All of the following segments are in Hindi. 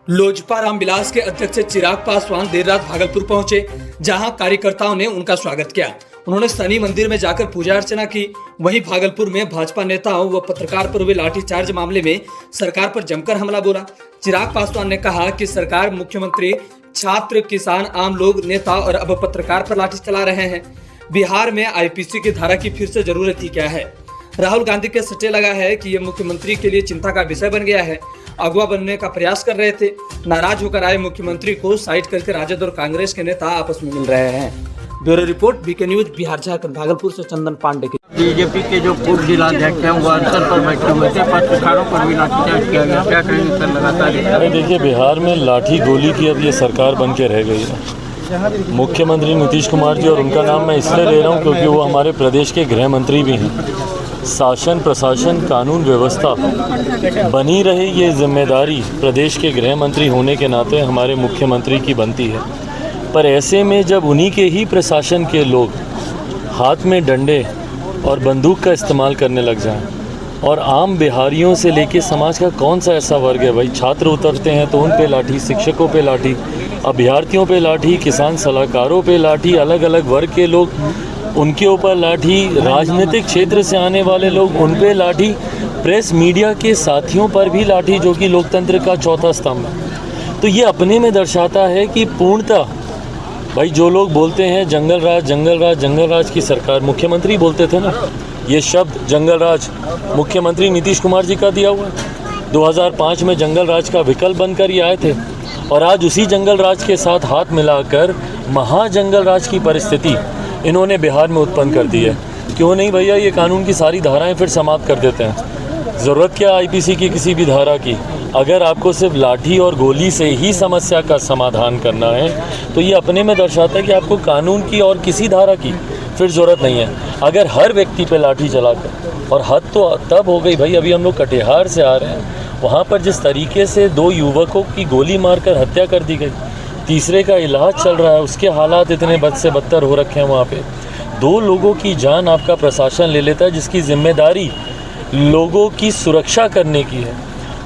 लोजपा रामविलास के अध्यक्ष चिराग पासवान देर रात भागलपुर पहुंचे, जहां कार्यकर्ताओं ने उनका स्वागत किया। उन्होंने शनि मंदिर में जाकर पूजा अर्चना की। वहीं भागलपुर में भाजपा नेताओं व पत्रकार पर हुए लाठीचार्ज मामले में सरकार पर जमकर हमला बोला। चिराग पासवान ने कहा कि सरकार, मुख्यमंत्री, छात्र, किसान, आम लोग, नेता और अब पत्रकार पर लाठी चला रहे हैं। बिहार में आईपीसी की धारा की फिर से जरूरत ही क्या है। राहुल गांधी के सट्टे लगा है कि ये मुख्यमंत्री के लिए चिंता का विषय बन गया है। अगवा बनने का प्रयास कर रहे थे। नाराज होकर आए मुख्यमंत्री को साइड करके राजद और कांग्रेस के नेता आपस में मिल रहे हैं। Bureau report, BK news, Bihar Jharkhand. Bhagalpur से चंदन पांडे की। बीजेपी के जो पूर्व जिलाध्यक्ष हैं वो अनशन पर बैठे हुए थे, पत्रकारों पर भी लाठीचार्ज किया गया। क्या कहेंगे सर? लगातार देखिए, बिहार में लाठी गोली की अब ये सरकार बन के रह गई है। मुख्यमंत्री नीतीश कुमार जी, और उनका नाम मैं इसलिए ले रहा हूँ क्योंकि वो हमारे प्रदेश के गृह मंत्री भी हैं। शासन, प्रशासन, कानून व्यवस्था बनी रहे, ये जिम्मेदारी प्रदेश के गृह मंत्री होने के नाते हमारे मुख्यमंत्री की बनती है। पर ऐसे में जब उन्हीं के ही प्रशासन के लोग हाथ में डंडे और बंदूक का इस्तेमाल करने लग जाएं, और आम बिहारियों से लेके समाज का कौन सा ऐसा वर्ग है भाई, छात्र उतरते हैं तो उन पे लाठी, शिक्षकों पे लाठी, अभ्यर्थियों पे लाठी, किसान सलाहकारों पे लाठी, अलग अलग वर्ग के लोग उनके ऊपर लाठी, राजनीतिक क्षेत्र से आने वाले लोग उन पे लाठी, प्रेस मीडिया के साथियों पर भी लाठी, जो कि लोकतंत्र का चौथा स्तंभ है। तो ये अपने में दर्शाता है कि पूर्णतः भाई जो लोग बोलते हैं जंगल राज, जंगल राज, जंगल राज की सरकार, मुख्यमंत्री बोलते थे ना, ये शब्द जंगल राज मुख्यमंत्री नीतीश कुमार जी का दिया हुआ है। 2005 में जंगल राज का विकल्प बनकर ये आए थे, और आज उसी जंगल राज के साथ हाथ मिलाकर महाजंगल राज की परिस्थिति इन्होंने बिहार में उत्पन्न कर दी है। क्यों नहीं भैया, ये कानून की सारी धाराएं फिर समाप्त कर देते हैं। ज़रूरत क्या आईपीसी की किसी भी धारा की? अगर आपको सिर्फ लाठी और गोली से ही समस्या का समाधान करना है तो ये अपने में दर्शाता है कि आपको कानून की और किसी धारा की फिर ज़रूरत नहीं है। अगर हर व्यक्ति पे लाठी चलाकर, और हद तो तब हो गई भाई, अभी हम लोग कटिहार से आ रहे हैं, वहाँ पर जिस तरीके से 2 युवकों की गोली मारकर हत्या कर दी गई, तीसरे का इलाज चल रहा है, उसके हालात इतने बद से बदतर हो रखे हैं। वहाँ पे 2 लोगों की जान आपका प्रशासन ले लेता है, जिसकी जिम्मेदारी लोगों की सुरक्षा करने की है।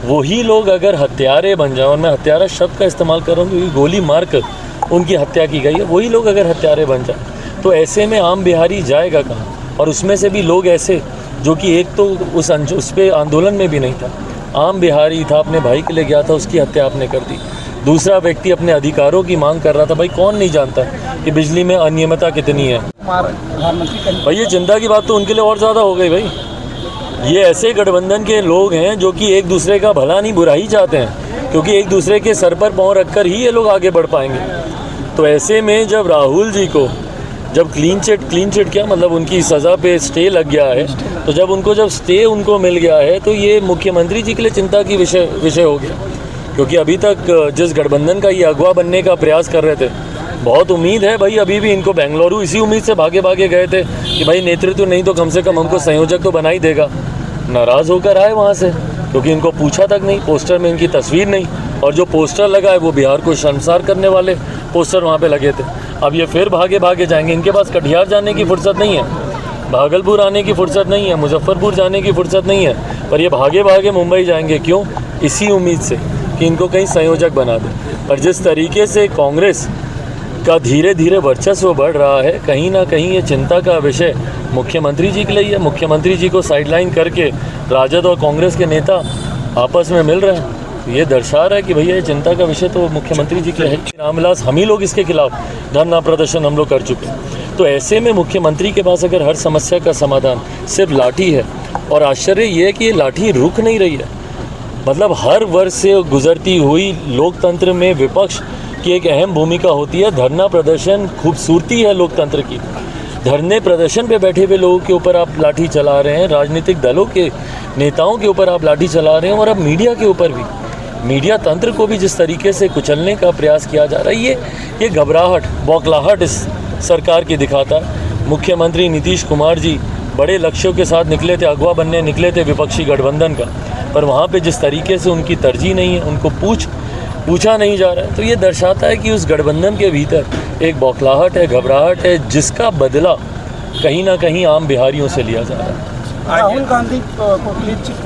वही लोग अगर हत्यारे बन जाए, और मैं हत्यारा शब्द का इस्तेमाल कर रहा हूँ क्योंकि गोली मारकर उनकी हत्या की गई है, वही लोग अगर हत्यारे बन जाए तो ऐसे में आम बिहारी जाएगा कहाँ? और उसमें से भी लोग ऐसे जो कि एक तो उस पर आंदोलन में भी नहीं था, आम बिहारी था, अपने भाई के लिए गया था, उसकी हत्या आपने कर दी। दूसरा व्यक्ति अपने अधिकारों की मांग कर रहा था। भाई कौन नहीं जानता कि बिजली में अनियमितता कितनी है? भाई ये चिंता की बात तो उनके लिए और ज़्यादा हो गई भाई। ये ऐसे गठबंधन के लोग हैं जो कि एक दूसरे का भला नहीं बुरा ही चाहते हैं, क्योंकि एक दूसरे के सर पर पाँव रखकर ही ये लोग आगे बढ़ पाएंगे। तो ऐसे में जब राहुल जी को जब क्लीन चिट क्या मतलब, उनकी सज़ा पे स्टे लग गया है, तो जब स्टे उनको मिल गया है तो ये मुख्यमंत्री जी के लिए चिंता की विषय हो गया। क्योंकि अभी तक जिस गठबंधन का ये अगवा बनने का प्रयास कर रहे थे, बहुत उम्मीद है भाई, अभी भी इनको बेंगलुरु इसी उम्मीद से भागे गए थे कि भाई नेतृत्व नहीं तो कम से कम हमको संयोजक तो बना ही देगा। नाराज़ होकर आए वहाँ से, क्योंकि इनको पूछा तक नहीं, पोस्टर में इनकी तस्वीर नहीं, और जो पोस्टर लगा है वो बिहार को शर्मसार करने वाले पोस्टर वहाँ पे लगे थे। अब ये फिर भागे जाएंगे। इनके पास कटिहार जाने की फुर्सत नहीं है, भागलपुर आने की फुर्सत नहीं है, मुजफ्फरपुर जाने की फुर्सत नहीं है, पर ये भागे मुंबई जाएंगे। क्यों? इसी उम्मीद से कि इनको कहीं संयोजक बना दे। पर जिस तरीके से कांग्रेस का धीरे धीरे वर्चस्व बढ़ रहा है, कहीं ना कहीं ये चिंता का विषय मुख्यमंत्री जी के लिए है। मुख्यमंत्री जी को साइडलाइन करके राजद और कांग्रेस के नेता आपस में मिल रहे हैं। ये दर्शा रहा है कि भैया ये चिंता का विषय तो मुख्यमंत्री जी के लिए है। रामविलास, हम ही लोग इसके खिलाफ धरना प्रदर्शन हम लोग कर चुके हैं। तो ऐसे में मुख्यमंत्री के पास अगर हर समस्या का समाधान सिर्फ लाठी है, और आश्चर्य ये है कि ये लाठी रुक नहीं रही है। मतलब हर वर्ष से गुजरती हुई लोकतंत्र में विपक्ष की एक अहम भूमिका होती है। धरना प्रदर्शन खूबसूरती है लोकतंत्र की। धरने प्रदर्शन पे बैठे हुए लोगों के ऊपर आप लाठी चला रहे हैं, राजनीतिक दलों के नेताओं के ऊपर आप लाठी चला रहे हैं, और अब मीडिया के ऊपर भी, मीडिया तंत्र को भी जिस तरीके से कुचलने का प्रयास किया जा रहा है, ये घबराहट, बौखलाहट इस सरकार की दिखाता है। मुख्यमंत्री नीतीश कुमार जी बड़े लक्ष्यों के साथ निकले थे, अगवा बनने निकले थे विपक्षी गठबंधन का, पर वहाँ पे जिस तरीके से उनकी तरजीह नहीं है, उनको पूछा नहीं जा रहा है, तो ये दर्शाता है कि उस गठबंधन के भीतर एक बौखलाहट है, घबराहट है, जिसका बदला कहीं ना कहीं आम बिहारियों से लिया जा रहा है। राहुल गांधी को क्लीन चिट